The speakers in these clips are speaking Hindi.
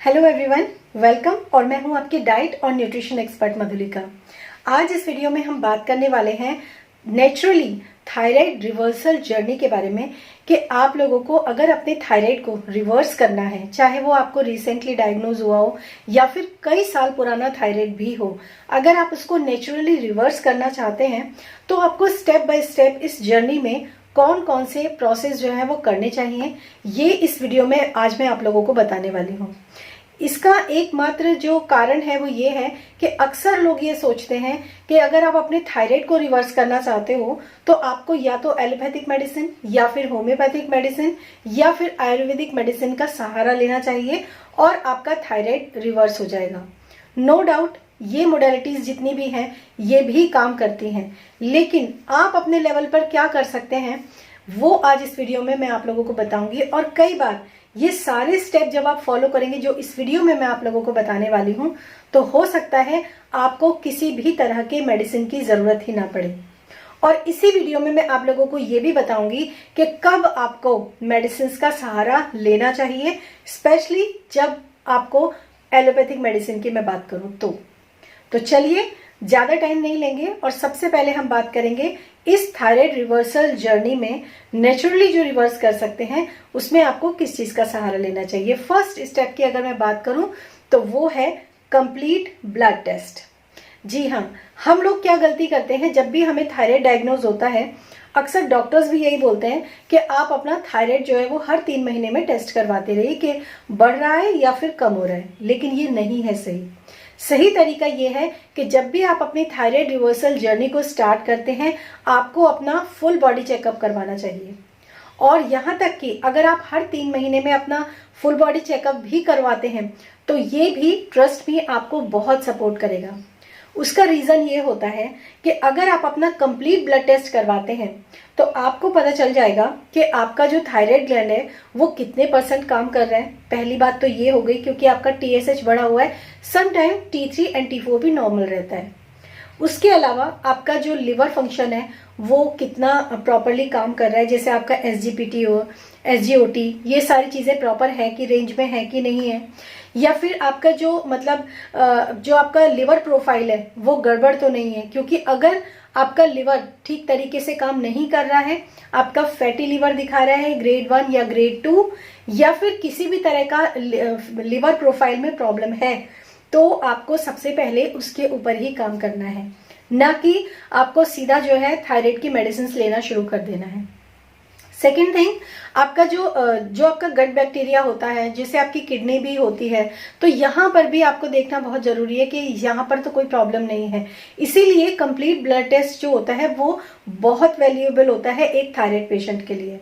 Hello everyone, welcome. और मैं हूं आपकी डाइट और न्यूट्रिशन एक्सपर्ट मधुलिका। आज इस वीडियो में हम बात करने वाले हैं नेचुरली थायराइड रिवर्सल जर्नी के बारे में कि आप लोगों को अगर अपने थायराइड को रिवर्स करना है, चाहे वो आपको रिसेंटली डायग्नोज हुआ हो या फिर कई साल पुराना थायराइड भी हो, अगर आप उसको नेचुरली रिवर्स करना चाहते हैं तो आपको स्टेप बाय स्टेप इस जर्नी में कौन कौन से प्रोसेस जो है वो करने चाहिए, ये इस वीडियो में आज मैं आप लोगों को बताने वाली हूँ। इसका एकमात्र जो कारण है वो ये है कि अक्सर लोग ये सोचते हैं कि अगर आप अपने थायराइड को रिवर्स करना चाहते हो तो आपको या तो एलोपैथिक मेडिसिन या फिर होम्योपैथिक मेडिसिन या फिर आयुर्वेदिक मेडिसिन का सहारा लेना चाहिए और आपका थायराइड रिवर्स हो जाएगा। नो डाउट ये मोडेलिटीज जितनी भी हैं ये भी काम करती हैं, लेकिन आप अपने लेवल पर क्या कर सकते हैं वो आज इस वीडियो में मैं आप लोगों को बताऊंगी। और कई बार ये सारे स्टेप जब आप फॉलो करेंगे जो इस वीडियो में मैं आप लोगों को बताने वाली हूं, तो हो सकता है आपको किसी भी तरह के मेडिसिन की जरूरत ही ना पड़े। और इसी वीडियो में मैं आप लोगों को ये भी बताऊंगी कि कब आपको मेडिसिन का सहारा लेना चाहिए, स्पेशली जब आपको एलोपैथिक मेडिसिन की मैं बात करूं तो चलिए ज्यादा टाइम नहीं लेंगे और सबसे पहले हम बात करेंगे इस थायराइड रिवर्सल जर्नी में नेचुरली जो रिवर्स कर सकते हैं उसमें आपको किस चीज का सहारा लेना चाहिए। फर्स्ट स्टेप की अगर मैं बात करूं तो वो है कंप्लीट ब्लड टेस्ट। जी हाँ, हम लोग क्या गलती करते हैं, जब भी हमें थायराइड डायग्नोज होता है अक्सर डॉक्टर्स भी यही बोलते हैं कि आप अपना थायराइड जो है वो हर 3 महीने में टेस्ट करवाते रहिए कि बढ़ रहा है या फिर कम हो रहा है, लेकिन ये नहीं है सही तरीका ये है कि जब भी आप अपनी थायराइड रिवर्सल जर्नी को स्टार्ट करते हैं आपको अपना फुल बॉडी चेकअप करवाना चाहिए। और यहाँ तक कि अगर आप हर 3 महीने में अपना फुल बॉडी चेकअप भी करवाते हैं तो ये भी ट्रस्ट में आपको बहुत सपोर्ट करेगा। उसका रीजन ये होता है कि अगर आप अपना कंप्लीट ब्लड टेस्ट करवाते हैं तो आपको पता चल जाएगा कि आपका जो थायराइड ग्लैंड है वो कितने % काम कर रहा है। पहली बात तो ये हो गई क्योंकि आपका TSH बढ़ा हुआ है, समटाइम T3 एंड T4 भी नॉर्मल रहता है। उसके अलावा आपका जो लिवर फंक्शन है वो कितना प्रॉपरली काम कर रहा है, जैसे आपका SGPT हो, SGOT, ये सारी चीजें प्रॉपर है कि रेंज में है कि नहीं है, या फिर आपका जो जो आपका लिवर प्रोफाइल है वो गड़बड़ तो नहीं है। क्योंकि अगर आपका लिवर ठीक तरीके से काम नहीं कर रहा है, आपका फैटी लिवर दिखा रहा है ग्रेड 1 या ग्रेड 2 या फिर किसी भी तरह का लिवर प्रोफाइल में प्रॉब्लम है, तो आपको सबसे पहले उसके ऊपर ही काम करना है, ना कि आपको सीधा जो है थायराइड की मेडिसिन लेना शुरू कर देना है। सेकेंड थिंग, आपका जो आपका गट बैक्टीरिया होता है, जिसे आपकी किडनी भी होती है, तो यहाँ पर भी आपको देखना बहुत जरूरी है कि यहाँ पर तो कोई प्रॉब्लम नहीं है। इसीलिए कंप्लीट ब्लड टेस्ट जो होता है वो बहुत वैल्यूएबल होता है एक थायराइड पेशेंट के लिए।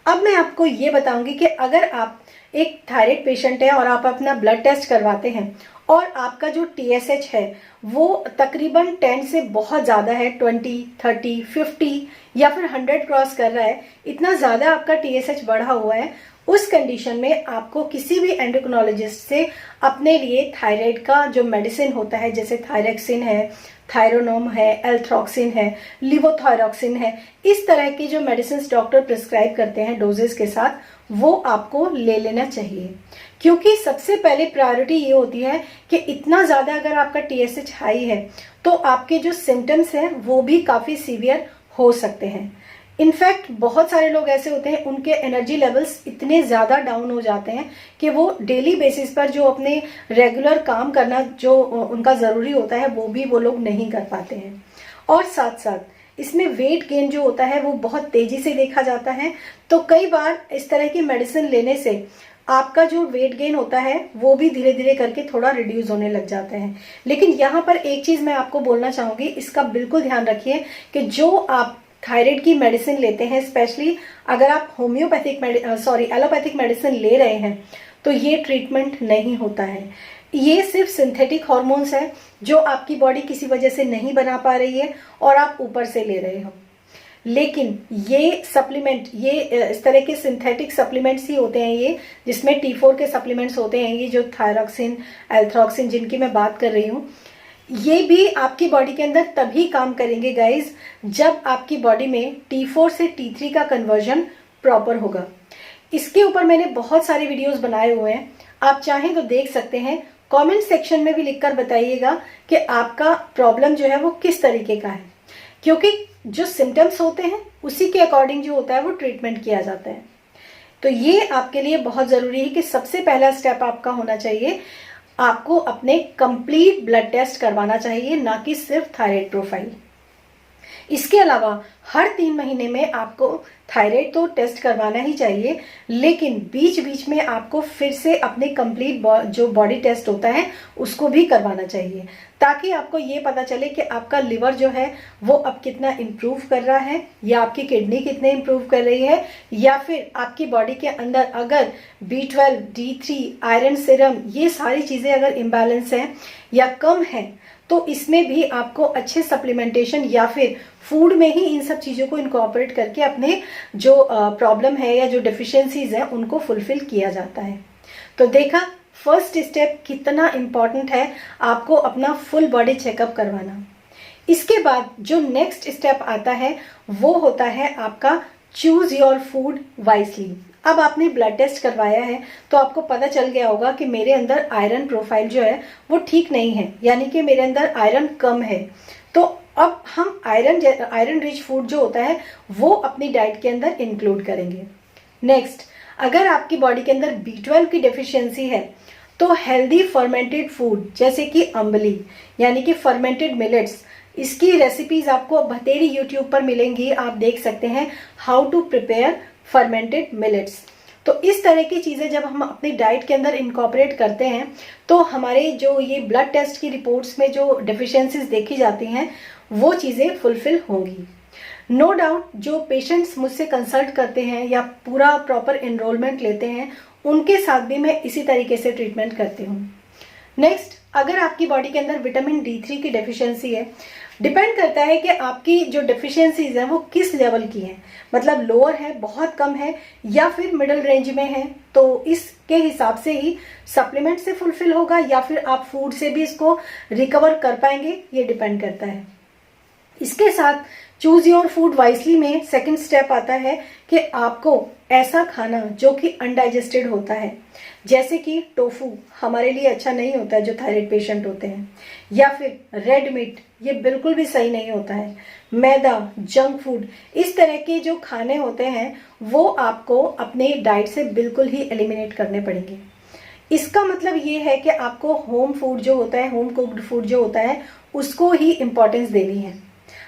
अब मैं आपको ये बताऊंगी कि अगर आप एक थायराइड पेशेंट है और आप अपना ब्लड टेस्ट करवाते हैं और आपका जो TSH है वो तकरीबन 10 से बहुत ज़्यादा है, 20, 30, 50 या फिर 100 क्रॉस कर रहा है, इतना ज़्यादा आपका TSH बढ़ा हुआ है, उस कंडीशन में आपको किसी भी एंडोक्रिनोलॉजिस्ट से अपने लिए थायराइड का जो मेडिसिन होता है, जैसे थायरक्सिन है, थायरोनोम है, एल्थ्रॉक्सिन है, लिवोथायरॉक्सिन है, इस तरह की जो मेडिसिन डॉक्टर प्रिस्क्राइब करते हैं डोजेस के साथ, वो आपको ले लेना चाहिए। क्योंकि सबसे पहले प्रायोरिटी ये होती है कि इतना ज़्यादा अगर आपका TSH हाई है तो आपके जो सिम्टम्स हैं वो भी काफ़ी सीवियर हो सकते हैं। इनफैक्ट बहुत सारे लोग ऐसे होते हैं उनके एनर्जी लेवल्स इतने ज़्यादा डाउन हो जाते हैं कि वो डेली बेसिस पर जो अपने रेगुलर काम करना जो उनका ज़रूरी होता है वो भी वो लोग नहीं कर पाते हैं। और साथ साथ इसमें वेट गेन जो होता है वो बहुत तेजी से देखा जाता है, तो कई बार इस तरह की मेडिसिन लेने से आपका जो वेट गेन होता है वो भी धीरे धीरे करके थोड़ा रिड्यूस होने लग जाते हैं। लेकिन यहाँ पर एक चीज़ मैं आपको बोलना चाहूँगी, इसका बिल्कुल ध्यान रखिए कि जो आप थायराइड की मेडिसिन लेते हैं, स्पेशली अगर आप एलोपैथिक मेडिसिन ले रहे हैं, तो ये ट्रीटमेंट नहीं होता है। ये सिर्फ सिंथेटिक हॉर्मोन्स है जो आपकी बॉडी किसी वजह से नहीं बना पा रही है और आप ऊपर से ले रहे हो। लेकिन ये सप्लीमेंट, ये इस तरह के सिंथेटिक सप्लीमेंट्स ही होते हैं ये, जिसमें T4 के सप्लीमेंट्स होते हैं, ये जो थायरॉक्सिन, एल्थ्रॉक्सिन जिनकी मैं बात कर रही हूँ, ये भी आपकी बॉडी के अंदर तभी काम करेंगे गाइज जब आपकी बॉडी में T4 से T3 का कन्वर्जन प्रॉपर होगा। इसके ऊपर मैंने बहुत सारे वीडियोस बनाए हुए हैं, आप चाहें तो देख सकते हैं। कमेंट सेक्शन में भी लिखकर बताइएगा कि आपका प्रॉब्लम जो है वो किस तरीके का है, क्योंकि जो सिम्टम्स होते हैं उसी के अकॉर्डिंग जो होता है वो ट्रीटमेंट किया जाता है। तो ये आपके लिए बहुत ज़रूरी है कि सबसे पहला स्टेप आपका होना चाहिए, आपको अपने कंप्लीट ब्लड टेस्ट करवाना चाहिए, ना कि सिर्फ थायराइड प्रोफाइल। इसके अलावा हर 3 महीने में आपको थायराइड तो टेस्ट करवाना ही चाहिए, लेकिन बीच बीच में आपको फिर से अपने कंप्लीट जो बॉडी टेस्ट होता है उसको भी करवाना चाहिए, ताकि आपको ये पता चले कि आपका लिवर जो है वो अब कितना इम्प्रूव कर रहा है, या आपकी किडनी कितने इम्प्रूव कर रही है, या फिर आपकी बॉडी के अंदर अगर B12, D3, आयरन सीरम, ये सारी चीज़ें अगर इम्बैलेंस हैं या कम हैं, तो इसमें भी आपको अच्छे सप्लीमेंटेशन या फिर फूड में ही इन सब चीज़ों को इनकॉर्पोरेट करके अपने जो प्रॉब्लम है या जो डेफिशिएंसीज हैं उनको फुलफिल किया जाता है। तो देखा फर्स्ट स्टेप कितना इम्पॉर्टेंट है आपको अपना फुल बॉडी चेकअप करवाना। इसके बाद जो नेक्स्ट स्टेप आता है वो होता है आपका चूज योर फूड वाइजली। अब आपने ब्लड टेस्ट करवाया है तो आपको पता चल गया होगा कि मेरे अंदर आयरन प्रोफाइल जो है वो ठीक नहीं है, यानी कि मेरे अंदर आयरन कम है। तो अब हम आयरन रिच फूड जो होता है वो अपनी डाइट के अंदर इंक्लूड करेंगे। नेक्स्ट, अगर आपकी बॉडी के अंदर B12 की डेफिशिएंसी है तो हेल्दी फर्मेंटेड फूड जैसे कि अम्बली यानी कि फर्मेंटेड मिलेट्स, इसकी रेसिपीज आपको बतेरी यूट्यूब पर मिलेंगी, आप देख सकते हैं how to prepare fermented millets. तो इस तरह की चीज़ें जब हम अपनी डाइट के अंदर इनकॉर्पोरेट करते हैं तो हमारे जो ये ब्लड टेस्ट की रिपोर्ट्स में जो डेफिशिएंसीज देखी जाती हैं वो चीज़ें फुलफिल होंगी। नो डाउट जो पेशेंट्स मुझसे कंसल्ट करते हैं या पूरा प्रॉपर एनरोलमेंट लेते हैं उनके साथ भी मैं इसी तरीके से ट्रीटमेंट करती हूँ। नेक्स्ट, अगर आपकी बॉडी के अंदर विटामिन D3 की डेफिशिएंसी है, डिपेंड करता है कि आपकी जो डेफिशिएंसीज हैं वो किस लेवल की हैं, मतलब लोअर है, बहुत कम है, या फिर मिडिल रेंज में है, तो इसके हिसाब से ही सप्लीमेंट से फुलफिल होगा या फिर आप फूड से भी इसको रिकवर कर पाएंगे, ये डिपेंड करता है। इसके साथ चूज योर फूड वाइजली में सेकंड स्टेप आता है कि आपको ऐसा खाना जो कि अनडाइजेस्टेड होता है, जैसे कि टोफू हमारे लिए अच्छा नहीं होता है जो थायराइड पेशेंट होते हैं, या फिर रेड मीट, ये बिल्कुल भी सही नहीं होता है, मैदा, जंक फूड, इस तरह के जो खाने होते हैं वो आपको अपने डाइट से बिल्कुल ही एलिमिनेट करने पड़ेंगे। इसका मतलब ये है कि आपको होम फूड जो होता है, होम कुक्ड फूड जो होता है, उसको ही इम्पोर्टेंस देनी है।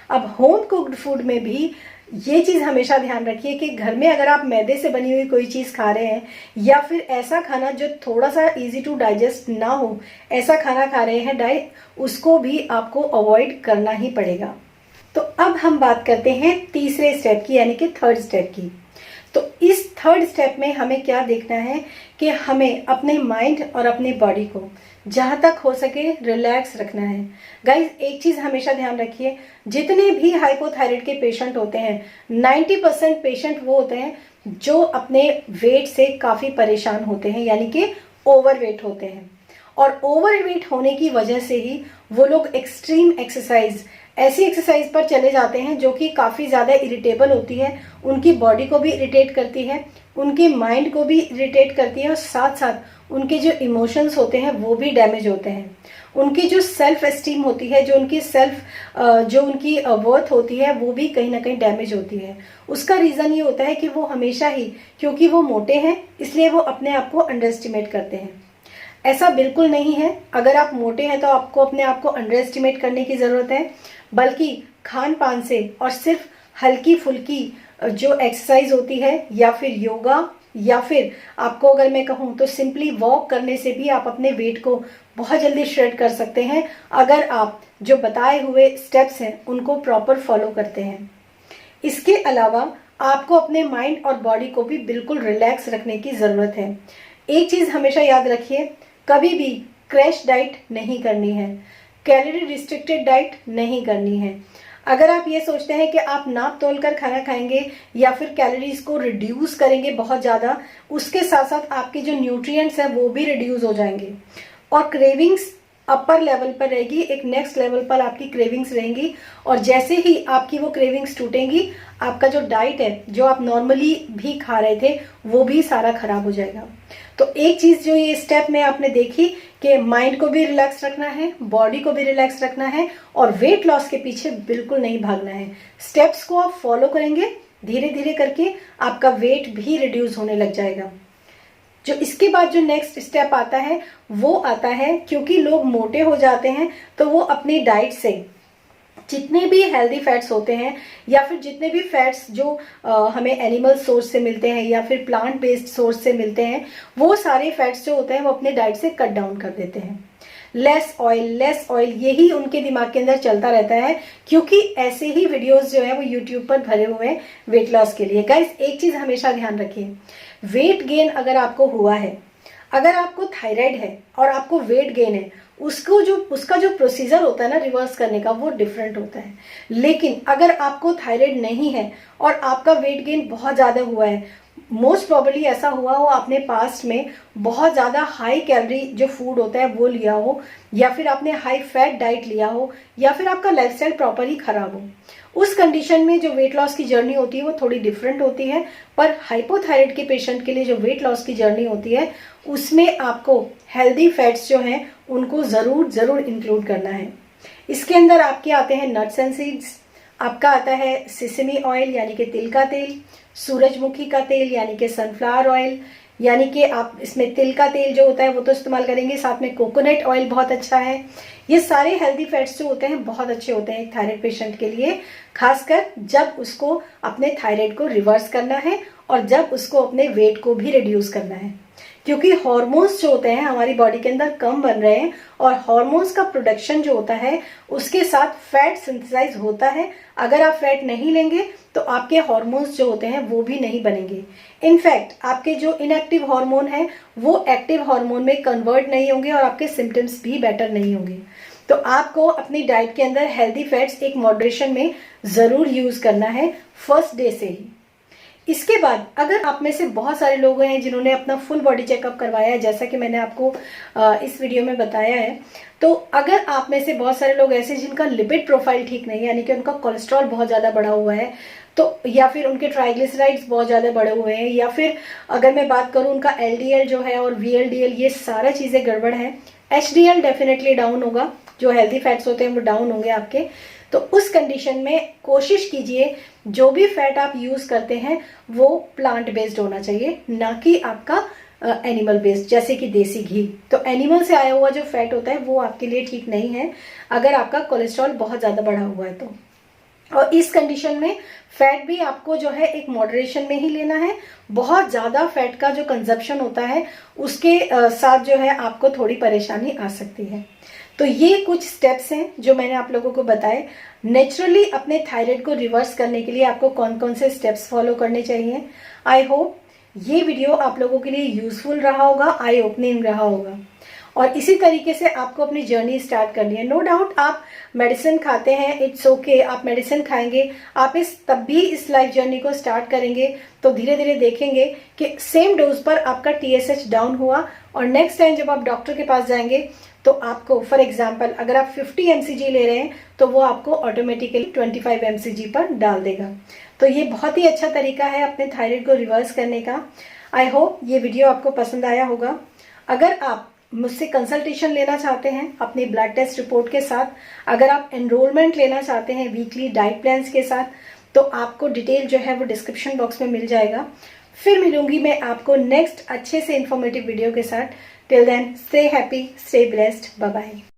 अब होम कुक्ड फूड में भी ये चीज़ हमेशा ध्यान रखिए कि घर में अगर आप मैदे से बनी हुई कोई चीज़ खा रहे हैं या फिर ऐसा खाना जो थोड़ा सा इजी टू डाइजेस्ट ना हो, ऐसा खाना खा रहे हैं डाइट, उसको भी आपको अवॉइड करना ही पड़ेगा। तो अब हम बात करते हैं तीसरे स्टेप की, यानी कि थर्ड स्टेप की। तो इस थर्ड स्टेप में हमें क्या देखना है कि हमें अपने माइंड और अपनी बॉडी को जहाँ तक हो सके रिलैक्स रखना है। गाइज एक चीज़ हमेशा ध्यान रखिए, जितने भी हाइपोथायराइड के पेशेंट होते हैं 90% पेशेंट वो होते हैं जो अपने वेट से काफ़ी परेशान होते हैं, यानी कि ओवरवेट होते हैं। और ओवरवेट होने की वजह से ही वो लोग एक्सट्रीम एक्सरसाइज, ऐसी एक्सरसाइज पर चले जाते हैं जो कि काफ़ी ज़्यादा इरिटेबल होती है, उनकी बॉडी को भी इरिटेट करती है, उनके माइंड को भी इरिटेट करती है, और साथ साथ उनके जो इमोशंस होते हैं वो भी डैमेज होते हैं। उनकी जो सेल्फ एस्टीम होती है, जो उनकी वर्थ होती है, वो भी कहीं ना कहीं डैमेज होती है। उसका रीज़न ये होता है कि वो हमेशा ही, क्योंकि वो मोटे हैं इसलिए वो अपने आप को अंडर एस्टिमेट करते हैं। ऐसा बिल्कुल नहीं है, अगर आप मोटे हैं तो आपको अपने आप को अंडर एस्टिमेट करने की ज़रूरत है, बल्कि खान पान से और सिर्फ हल्की फुल्की जो एक्सरसाइज होती है या फिर योगा, या फिर आपको अगर मैं कहूँ तो सिंपली वॉक करने से भी आप अपने वेट को बहुत जल्दी श्रेड कर सकते हैं, अगर आप जो बताए हुए स्टेप्स हैं उनको प्रॉपर फॉलो करते हैं। इसके अलावा आपको अपने माइंड और बॉडी को भी बिल्कुल रिलैक्स रखने की ज़रूरत है। एक चीज़ हमेशा याद रखिए, कभी भी क्रैश डाइट नहीं करनी है, कैलोरी रिस्ट्रिक्टेड डाइट नहीं करनी है। अगर आप ये सोचते हैं कि आप नाप तोल कर खाना खाएंगे या फिर कैलोरीज को रिड्यूस करेंगे बहुत ज़्यादा, उसके साथ साथ आपके जो न्यूट्रिएंट्स हैं वो भी रिड्यूस हो जाएंगे और क्रेविंग्स अपर लेवल पर रहेगी, एक नेक्स्ट लेवल पर आपकी क्रेविंग्स रहेंगी, और जैसे ही आपकी वो क्रेविंग्स टूटेंगी, आपका जो डाइट है, जो आप नॉर्मली भी खा रहे थे, वो भी सारा खराब हो जाएगा। तो एक चीज जो ये स्टेप में आपने देखी कि माइंड को भी रिलैक्स रखना है, बॉडी को भी रिलैक्स रखना है और वेट लॉस के पीछे बिल्कुल नहीं भागना है। स्टेप्स को आप फॉलो करेंगे, धीरे धीरे करके आपका वेट भी रिड्यूस होने लग जाएगा। जो इसके बाद जो नेक्स्ट स्टेप आता है वो आता है, क्योंकि लोग मोटे हो जाते हैं तो वो अपनी डाइट से जितने भी हेल्दी फैट्स होते हैं या फिर जितने भी फैट्स जो हमें एनिमल सोर्स से मिलते हैं या फिर प्लांट बेस्ड सोर्स से मिलते हैं, वो सारे फैट्स जो होते हैं वो अपने डाइट से कट डाउन कर देते हैं। लेस ऑयल यही उनके दिमाग के अंदर चलता रहता है, क्योंकि ऐसे ही वीडियोस जो है वो यूट्यूब पर भरे हुए हैं वेट लॉस के लिए। गाइस, एक चीज हमेशा ध्यान रखिए, वेट गेन अगर आपको हुआ है, अगर आपको थायराइड है और आपको वेट गेन है, उसका जो प्रोसीजर होता है ना रिवर्स करने का, वो डिफरेंट होता है। लेकिन अगर आपको थायराइड नहीं है और आपका वेट गेन बहुत ज्यादा हुआ है, मोस्ट प्रोबेबली ऐसा हुआ हो आपने पास्ट में बहुत ज्यादा हाई कैलोरी जो फूड होता है वो लिया हो, या फिर आपने हाई फैट डाइट लिया हो, या फिर आपका लाइफस्टाइल प्रॉपर ही खराब हो, उस कंडीशन में जो वेट लॉस की जर्नी होती है वो थोड़ी डिफरेंट होती है। पर हाइपोथायराइड के पेशेंट के लिए जो वेट लॉस की जर्नी होती है उसमें आपको हेल्दी फैट्स जो हैं उनको जरूर इंक्लूड करना है। इसके अंदर आपके आते हैं नट्स एंड सीड्स, आपका आता है सिसमी ऑयल यानी कि तिल का तेल, सूरजमुखी का तेल यानी कि सनफ्लावर ऑयल, यानी कि आप इसमें तिल का तेल जो होता है वो तो इस्तेमाल करेंगे, साथ में कोकोनट ऑयल बहुत अच्छा है। ये सारे हेल्दी फैट्स जो होते हैं बहुत अच्छे होते हैं एक थायराइड पेशेंट के लिए, खासकर जब उसको अपने थायराइड को रिवर्स करना है और जब उसको अपने वेट को भी रिड्यूस करना है। क्योंकि हॉर्मोन्स जो होते हैं हमारी बॉडी के अंदर कम बन रहे हैं और हॉर्मोन्स का प्रोडक्शन जो होता है उसके साथ फैट सिंथेसाइज होता है। अगर आप फैट नहीं लेंगे तो आपके हॉर्मोन्स जो होते हैं वो भी नहीं बनेंगे। इनफैक्ट आपके जो इनएक्टिव हार्मोन है वो एक्टिव हार्मोन में कन्वर्ट नहीं होंगे और आपके सिम्टम्स भी बेटर नहीं होंगे। तो आपको अपनी डाइट के अंदर हेल्दी फैट्स एक मॉडरेशन में जरूर यूज करना है फर्स्ट डे से ही। इसके बाद अगर आप में से बहुत सारे लोग हैं जिन्होंने अपना फुल बॉडी चेकअप करवाया है, जैसा कि मैंने आपको इस वीडियो में बताया है, तो अगर आप में से बहुत सारे लोग ऐसे जिनका लिपिड प्रोफाइल ठीक नहीं है, यानी कि उनका कोलेस्ट्रॉल बहुत ज़्यादा बढ़ा हुआ है, तो या फिर उनके ट्राइग्लिसराइड्स बहुत ज़्यादा बढ़े हुए हैं, या फिर अगर मैं बात करूं उनका LDL जो है और VLDL ये सारा चीज़ें गड़बड़ है, HDL डेफिनेटली डाउन होगा, जो हेल्दी फैट्स होते हैं वो डाउन होंगे आपके। तो उस कंडीशन में कोशिश कीजिए जो भी फैट आप यूज करते हैं वो प्लांट बेस्ड होना चाहिए, ना कि आपका एनिमल बेस्ड, जैसे कि देसी घी। तो एनिमल से आया हुआ जो फैट होता है वो आपके लिए ठीक नहीं है अगर आपका कोलेस्ट्रॉल बहुत ज्यादा बढ़ा हुआ है तो। और इस कंडीशन में फैट भी आपको जो है एक मॉडरेशन में ही लेना है। बहुत ज्यादा फैट का जो कंजप्शन होता है उसके साथ जो है आपको थोड़ी परेशानी आ सकती है। तो ये कुछ स्टेप्स हैं जो मैंने आप लोगों को बताए। नेचुरली अपने थायराइड को रिवर्स करने के लिए आपको कौन कौन से स्टेप्स फॉलो करने चाहिए। आई होप ये वीडियो आप लोगों के लिए यूजफुल रहा होगा, आई ओपनिंग रहा होगा, और इसी तरीके से आपको अपनी जर्नी स्टार्ट करनी है। नो डाउट आप मेडिसिन खाते हैं, इट्स ओके, आप मेडिसिन खाएंगे, आप तब भी इस लाइफ जर्नी को स्टार्ट करेंगे तो धीरे धीरे देखेंगे कि सेम डोज पर आपका TSH डाउन हुआ, और नेक्स्ट टाइम जब आप डॉक्टर के पास जाएंगे तो आपको फॉर एग्जाम्पल अगर आप 50 mcg ले रहे हैं तो वो आपको ऑटोमेटिकली 25 mcg पर डाल देगा। तो ये बहुत ही अच्छा तरीका है अपने थायराइड को रिवर्स करने का। आई होप ये वीडियो आपको पसंद आया होगा। अगर आप मुझसे कंसल्टेशन लेना चाहते हैं अपनी ब्लड टेस्ट रिपोर्ट के साथ, अगर आप एनरोलमेंट लेना चाहते हैं वीकली डाइट प्लान्स के साथ, तो आपको डिटेल जो है वो डिस्क्रिप्शन बॉक्स में मिल जाएगा। फिर मिलूंगी मैं आपको नेक्स्ट अच्छे से इंफॉर्मेटिव वीडियो के साथ। Till then stay happy, stay blessed, bye bye.